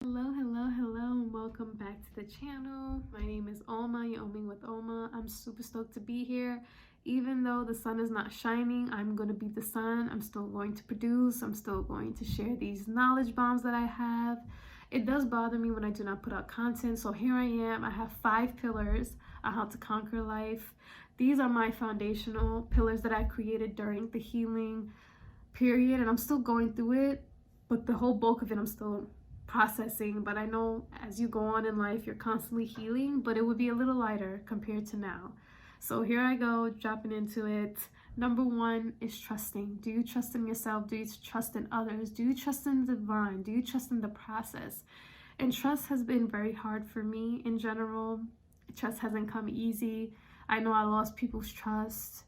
Hello, and welcome back to the channel. My name is Oma, you're Oming with Oma. I'm super stoked to be here. Even though the sun is not shining, I'm going to be the sun. I'm still going to produce. I'm still going to share these knowledge bombs that I have. It does bother me when I do not put out content, so here I am. I have 5 pillars on how to conquer life. These are my foundational pillars that I created during the healing period, and I'm still going through it, but the whole bulk of it I'm still processing. But I know as you go on in life, you're constantly healing, but it would be a little lighter compared to now. So here I go, dropping into it. Number 1 is trusting. Do you trust in yourself? Do you trust in others? Do you trust in the divine? Do you trust in the process? And trust has been very hard for me in general. Trust hasn't come easy. I know I lost people's trust.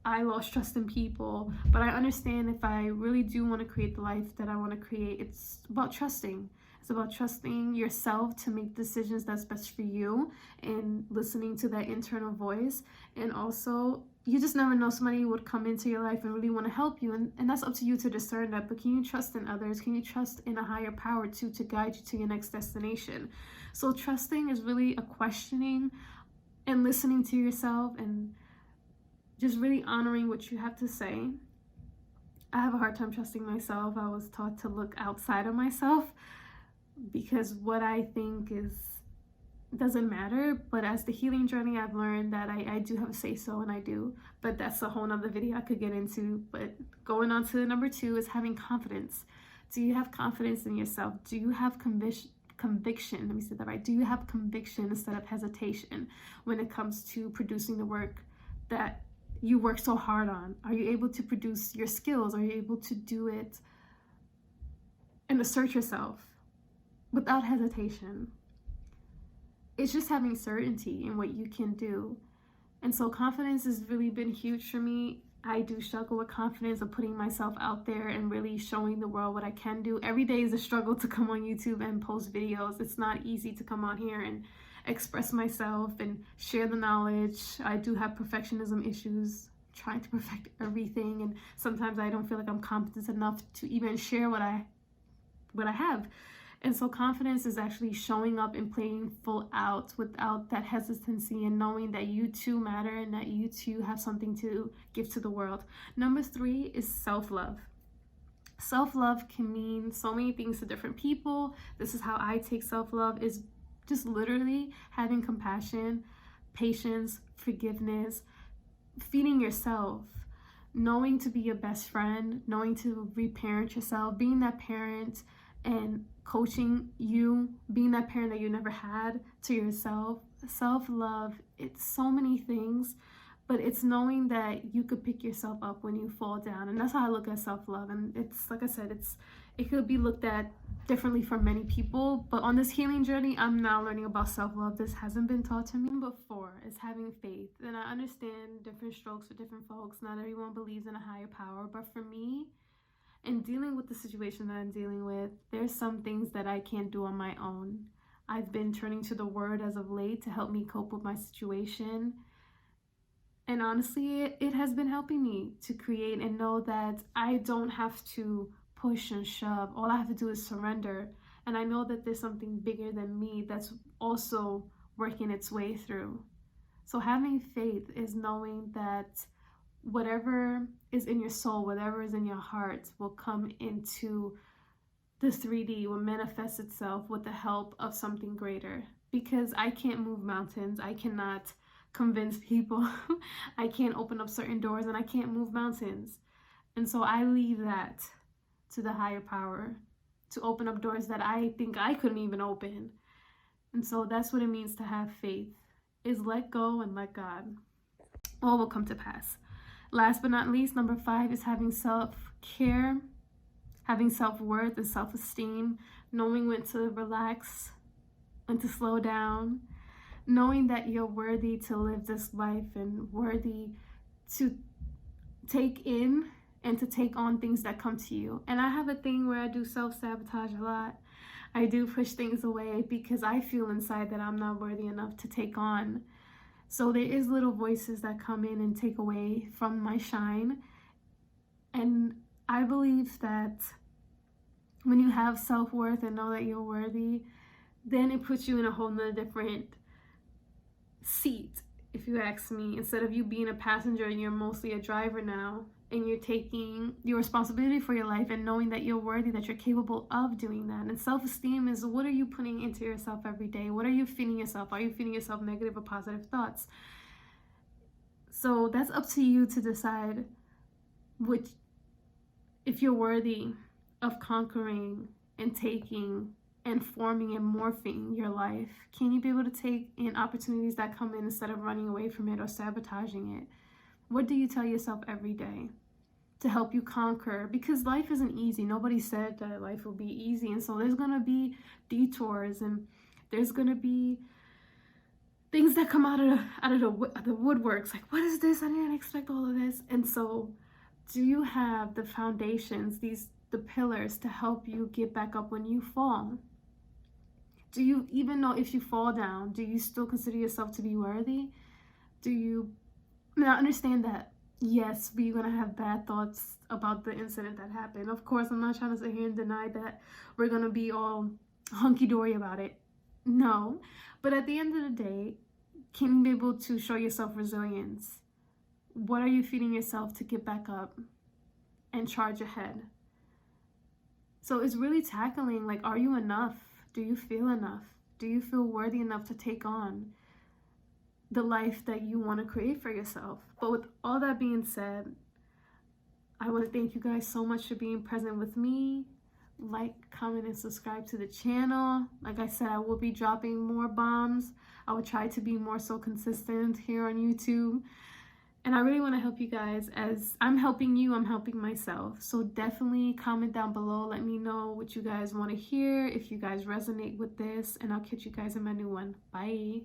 I lost trust in people, but I understand if I really do want to create the life that I want to create, it's about trusting. It's about trusting yourself to make decisions that's best for you and listening to that internal voice. And also, you just never know, somebody would come into your life and really want to help you. And that's up to you to discern that. But can you trust in others? Can you trust in a higher power to guide you to your next destination? So trusting is really a questioning and listening to yourself and just really honoring what you have to say. I have a hard time trusting myself. I was taught to look outside of myself because what I think doesn't matter. But as the healing journey, I've learned that I do have a say-so, and I do. But that's a whole nother video I could get into. But going on to number 2 is having confidence. Do you have confidence in yourself? Do you have conviction? Let me say that right. Do you have conviction instead of hesitation when it comes to producing the work that you work so hard on? Are you able to produce your skills? Are you able to do it and assert yourself without hesitation? It's just having certainty in what you can do. And so confidence has really been huge for me. I do struggle with confidence of putting myself out there and really showing the world what I can do. Every day is a struggle to come on YouTube and post videos. It's not easy to come on here and express myself and share the knowledge. I do have perfectionism issues, trying to perfect everything, and sometimes I don't feel like I'm competent enough to even share what I have. And so confidence is actually showing up and playing full out without that hesitancy, and knowing that you too matter and that you too have something to give to the world. Number 3 is self-love. Self-love can mean so many things to different people. This is how I take self-love, is just literally having compassion, patience, forgiveness, feeding yourself, knowing to be your best friend, knowing to reparent yourself, being that parent and coaching you, being that parent that you never had to yourself. Self-love, it's so many things, but it's knowing that you could pick yourself up when you fall down. And that's how I look at self-love. And it's, like I said, it could be looked at differently from many people, but on this healing journey, I'm now learning about self-love. This hasn't been taught to me. Number 4 is having faith. And I understand different strokes for different folks. Not everyone believes in a higher power, but for me, in dealing with the situation that I'm dealing with, there's some things that I can't do on my own. I've been turning to the word as of late to help me cope with my situation. And honestly, it has been helping me to create and know that I don't have to push and shove. All I have to do is surrender. And I know that there's something bigger than me that's also working its way through. So having faith is knowing that whatever is in your soul, whatever is in your heart will come into the 3D, will manifest itself with the help of something greater. Because I can't move mountains. I cannot convince people. I can't open up certain doors, and I can't move mountains. And so I leave that to the higher power to open up doors that I think I couldn't even open. And so that's what it means to have faith, is let go and let God. All will come to pass. Last but not least, number 5 is having self-care, having self-worth and self-esteem, knowing when to relax, when to slow down, knowing that you're worthy to live this life and worthy to take in and to take on things that come to you. And I have a thing where I do self-sabotage a lot. I do push things away because I feel inside that I'm not worthy enough to take on. So there is little voices that come in and take away from my shine. And I believe that when you have self-worth and know that you're worthy, then it puts you in a whole nother different seat, if you ask me. Instead of you being a passenger and you're mostly a driver now, and you're taking your responsibility for your life and knowing that you're worthy, that you're capable of doing that. And self-esteem is, what are you putting into yourself every day? What are you feeding yourself? Are you feeding yourself negative or positive thoughts? So that's up to you to decide which, if you're worthy of conquering and taking and forming and morphing your life. Can you be able to take in opportunities that come in instead of running away from it or sabotaging it? What do you tell yourself every day to help you conquer? Because life isn't easy. Nobody said that life will be easy. And so there's going to be detours, and there's going to be things that come out of the woodworks. Like, what is this? I didn't expect all of this. And so do you have the foundations, the pillars to help you get back up when you fall? Do you, even know if you fall down, do you still consider yourself to be worthy? Do you, now understand that, yes, we're going to have bad thoughts about the incident that happened. Of course, I'm not trying to sit here and deny that we're going to be all hunky-dory about it. No. But at the end of the day, can you be able to show yourself resilience? What are you feeding yourself to get back up and charge ahead? So it's really tackling, like, are you enough? Do you feel enough? Do you feel worthy enough to take on the life that you want to create for yourself? But with all that being said, I want to thank you guys so much for being present with me. Like, comment, and subscribe to the channel. Like I said, I will be dropping more bombs. I will try to be more so consistent here on YouTube. And I really want to help you guys. As I'm helping you, I'm helping myself. So definitely comment down below. Let me know what you guys want to hear, if you guys resonate with this. And I'll catch you guys in my new one. Bye.